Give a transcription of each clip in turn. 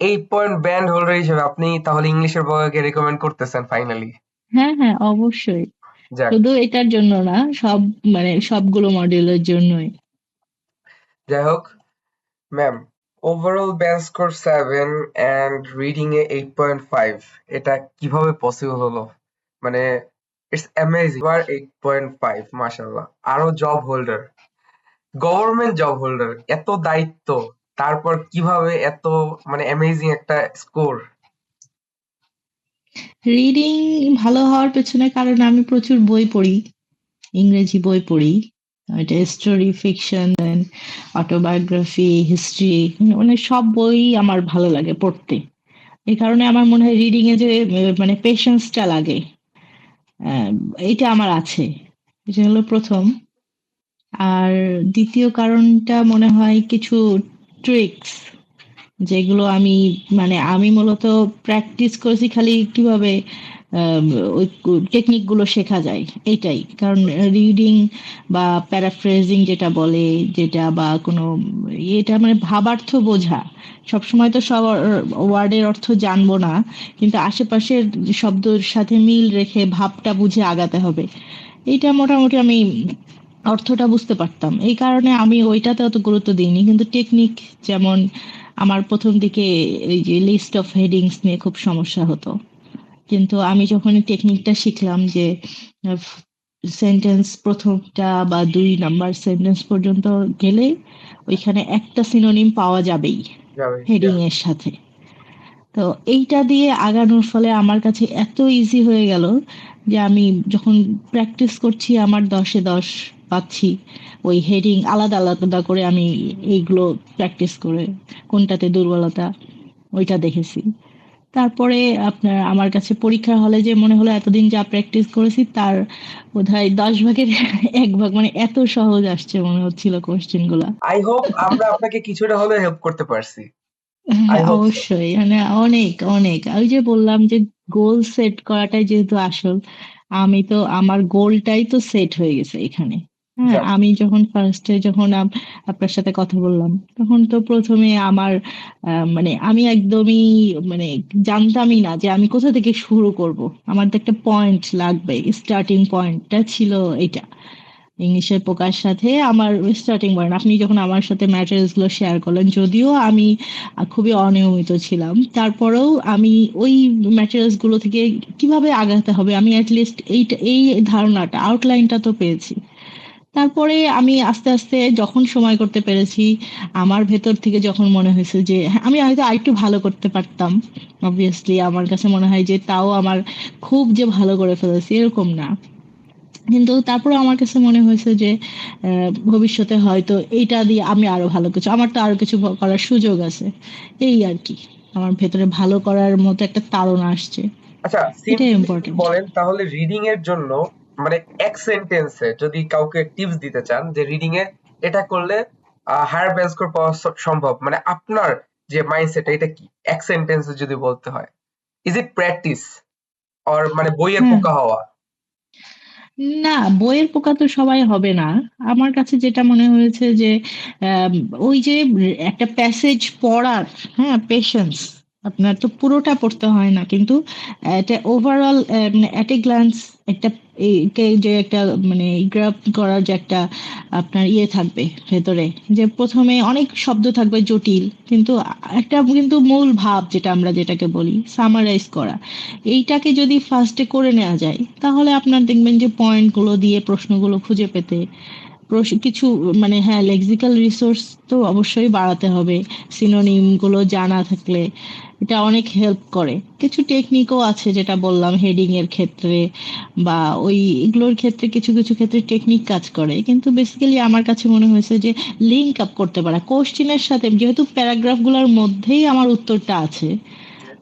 8 point band holder হিসেবে আপনি তাহলে ইংলিশের বইকে রেকমেন্ড করতেছেন ফাইনালি। হ্যাঁ হ্যাঁ, অবশ্যই। যাক, শুধু এটার জন্য না, সব সবগুলো মডিউলের জন্যই। যাই হোক ma'am, overall band score 7 and reading এ 8.5, এটা কিভাবে পসিবল হলো? মানে ইটস অ্যামেজিং। আবার 8.5, মাশাআল্লাহ। আরো job holder, government job holder, এত দায়িত্ব, তারপর কিভাবে এত মানে অ্যামেজিং একটা স্কোর? রিডিং ভালো হওয়ার পেছনে কারণ আমি প্রচুর বই পড়ি, ইংরেজি বই পড়ি। এটা স্টোরি, ফিকশন, অটোবায়োগ্রাফি, হিস্ট্রি, সব বই আমার ভালো লাগে পড়তে। এই কারণে আমার মনে হয় রিডিং এ যে পেশেন্সটা লাগে, আহ, এইটা আমার আছে। এটা হলো প্রথম। আর দ্বিতীয় কারণটা মনে হয় কিছু ট্রিক্স, যেগুলো আমি মূলত প্র্যাকটিস করেছি খালি কিভাবে আম, ওই টেকনিক গুলো শেখা যায়, এইটাই কারণ। রিডিং বা প্যারাফ্রেজিং যেটা বলে, যেটা বা কোনো এটা ভাবার্থ বোঝা, সবসময় তো সব ওয়ার্ডের অর্থ জানবো না, কিন্তু আশেপাশের শব্দের সাথে মিল রেখে ভাবটা বুঝে আগাতে হবে। এইটা মোটামুটি আমি অর্থটা বুঝতে পারতাম, এই কারণে আমি ওইটাতে অত গুরুত্ব দিইনি। কিন্তু টেকনিক, যেমন আমার প্রথম দিকে এই যে লিস্ট অফ হেডিংস নিয়ে খুব সমস্যা হতো, কিন্তু আমি যখন টেকনিকটা শিখলাম যে সেন্টেন্স প্রথমটা বা 2 নাম্বার সেন্টেন্স পর্যন্ত গেলে ওইখানে একটা সিনোনিম পাওয়া যাবেই যাবে। হেডিং এর সাথে, তো এইটা দিয়ে আগানোর ফলে আমার কাছে এত ইজি হয়ে গেল যে আমি যখন প্র্যাকটিস করছি আমার 10-এ 10 পাচ্ছি। ওই হেডিং আলাদা আলাদা করে আমি এইগুলো প্র্যাকটিস করে কোনটাতে দুর্বলতা ওইটা দেখেছি। তারপরে আপনার আমার কাছে পরীক্ষার হলে যে মনে হলো এতদিন যা প্র্যাকটিস করেছি তার বোধহয় 10 ভাগের 1 ভাগ, এত সহজ আসছে মনে হচ্ছিল কোশ্চেন গুলা। আই হোপ আমরা আপনাকে কিছুটা হলেও হেল্প করতে পারছি। আই হ্যাঁ, হোপ সো। অবশ্যই। অনেক, অনেক। ওই যে বললাম যে গোল সেট করাটাই যেহেতু আসল, আমি তো আমার গোলটাই তো সেট হয়ে গেছে এখানে। হ্যাঁ, যাক, আমি যখন ফার্স্টে যখন আপনার সাথে কথা বললাম, তখন তো প্রথমে আমার আমি একদমই মানে জানতামই না যে আমি কোথা থেকে শুরু করব। আমার তো একটা পয়েন্ট লাগবে, স্টার্টিং পয়েন্টটা ছিল এটা। ইংলিশের পোকার সাথে আমার স্টার্টিং পয়েন্ট, আপনি যখন আমার সাথে ম্যাটেরিয়ালস গুলো শেয়ার করলেন, যদিও আমি খুবই অনিয়মিত ছিলাম, তারপরেও আমি ওই ম্যাটেরিয়ালস গুলো থেকে কিভাবে আগাতে হবে আমি অ্যাটলিস্ট এই ধারণাটা, আউটলাইনটা তো পেয়েছি। তারপরে আমি আস্তে আস্তে যখন সময় করতে পেরেছি, আমার ভেতর থেকে যখন মনে হয়েছে যে হ্যাঁ, আমি হয়তো আরেকটু ভালো করতে পারতাম, অবভিয়াসলি আমার কাছে মনে হয় যে তাও আমার খুব যে ভালো করে ফেলেছি এরকম না, কিন্তু তারপরে আমার কাছে মনে হয়েছে যে ভবিষ্যতে হয়তো এইটা দিয়ে আমি আরো ভালো কিছু, আমার তো আরো কিছু করার সুযোগ আছে, এই আর কি। আমার ভেতরে ভালো করার মতো একটা তাড়না আসছে, আচ্ছা, এটাই সিম্পলি যদি ইম্পর্টেন্ট। বলেন তাহলে রিডিং এর জন্য মানে এক সেন্টেন্সে যদি কাউকে টিপস দিতে চান যে রিডিং এ এটা করলে হায়ার ব্যান্ড স্কোর পাওয়া সম্ভব, মানে আপনার যে মাইন্ডসেট এটা কি এক সেন্টেন্সে যদি বলতে হয়? ইজ ইট প্র্যাকটিস অর মানে বইয়ের হ্যাঁ, পোকা হওয়া? না, বইয়ের পোকা তো সবাই হবে না। আমার কাছে যেটা মনে হয়েছে যে আম, ওই যে একটা প্যাসেজ পড়ার, হ্যাঁ, পেশেন্স, আপনার তো পুরোটা পড়তে হয় না, কিন্তু একটা ওভারঅল অ্যাট এ গ্ল্যান্স একটা যে একটা গ্রাফ করার যে একটা আপনার ইয়ে থাকবে ভেতরে, যে প্রথমে অনেক শব্দ থাকবে জটিল, কিন্তু একটা কিন্তু মূল ভাব যেটা আমরা যেটাকে বলি সামারাইজ করা, এইটাকে যদি ফার্স্টে করে নেওয়া যায় তাহলে আপনার দেখবেন যে পয়েন্টগুলো দিয়ে প্রশ্নগুলো খুঁজে পেতে কিছু হ্যাঁ, লেক্সিক্যাল রিসোর্স তো অবশ্যই বাড়াতে হবে। সিনোনিম গুলো জানা থাকলে এটা অনেক হেল্প করে। কিছু টেকনিকও আছে যেটা বললাম হেডিং এর ক্ষেত্রে বা ওই এগুলোর ক্ষেত্রে, কিছু কিছু ক্ষেত্রে টেকনিক কাজ করে, কিন্তু বেসিক্যালি আমার কাছে মনে হয়েছে যে লিঙ্ক আপ করতে পারা কোশ্চেনের সাথে, যেহেতু প্যারাগ্রাফগুলোর মধ্যেই আমার উত্তরটা আছে,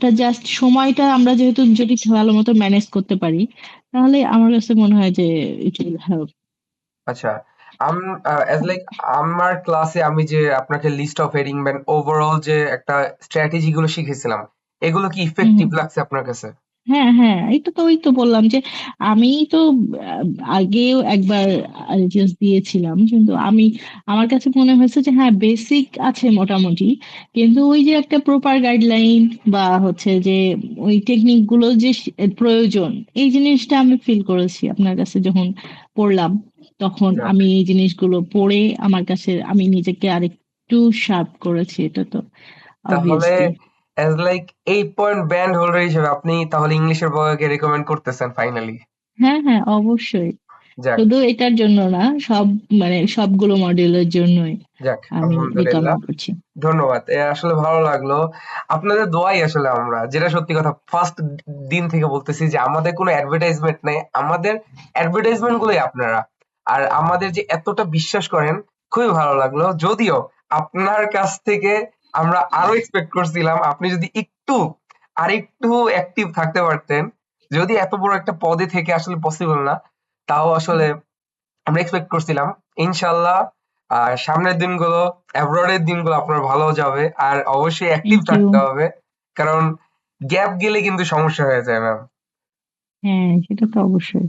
টা জাস্ট সময়টা আমরা যেহেতু যদি ভালো মতো ম্যানেজ করতে পারি, তাহলে আমার কাছে মনে হয় যে ইট উইল হেল্প। আচ্ছা, আম অ্যাজ লাইক আমার ক্লাসে আমি যে আপনাকে লিস্ট অফ হেডিং ওভারঅল যে একটা স্ট্র্যাটেজি গুলো শিখেছিলাম, এগুলো কি হুম ইফেক্টিভ হুম। লাগছে আপনার কাছে? হ্যাঁ, হ্যাঁ, এটা তো ওই তো বললাম যে আমি তো আহ, আগেও একবার আইএলটিএস দিয়েছিলাম, কিন্তু আমার কাছে মনে হয়েছে যে হ্যাঁ বেসিক আছে মোটামুটি, কিন্তু ওই যে একটা প্রপার গাইডলাইন বা হচ্ছে যে ওই টেকনিক গুলো যে প্রয়োজন, এই জিনিসটা আমি ফিল করেছি আপনার কাছে যখন পড়লাম। তখন যাক, আমি এই জিনিসগুলো পড়ে আমার কাছে আমি নিজেকে আরেকটু শার্প করেছি, এটা তো তাহলে obviously. As like 8 point band holder হিসেবে আপনি তাহলে ইংলিশের বইকে রেকমেন্ড করতেছেন ফাইনালি। হ্যাঁ, হ্যাঁ, অবশ্যই। যাক, শুধু এটার জন্য না, সব মানে সবগুলো মডিউলের জন্যই যাক, আমি আলহামদুলিল্লাহ। রিকমেন্ড করছি। ধন্যবাদ, এ আসলে ভালো লাগলো। আপনাদের দোয়াই আসলে আমরা, যেটা সত্যি কথা, ফার্স্ট দিন থেকে বলতেছি যে আমাদের কোনো অ্যাডভার্টাইজমেন্ট নেই, আমাদের অ্যাডভার্টাইজমেন্ট গুলোই আপনারা। আর আমাদের যে এতটা বিশ্বাস করেন, খুবই ভালো লাগলো। যদিও আপনার কাছ থেকে আমরা আরো এক্সপেক্ট করছিলাম আপনি যদি একটু আরেকটু অ্যাক্টিভ থাকতে পারতেন। যদি এত বড় একটা পদে থেকে আসলে পসিবল না, তাও আসলে আমরা এক্সপেক্ট করছিলাম। ইনশাল্লাহ সামনের দিনগুলো, অ্যাব্রোডের দিনগুলো আপনার ভালো যাবে। আর অবশ্যই অ্যাক্টিভ থ্যাংক ইউ। থাকতে হবে, কারণ গ্যাপ গেলে কিন্তু সমস্যা হয়ে যায় ম্যাম। হ্যাঁ, সেটা তো অবশ্যই।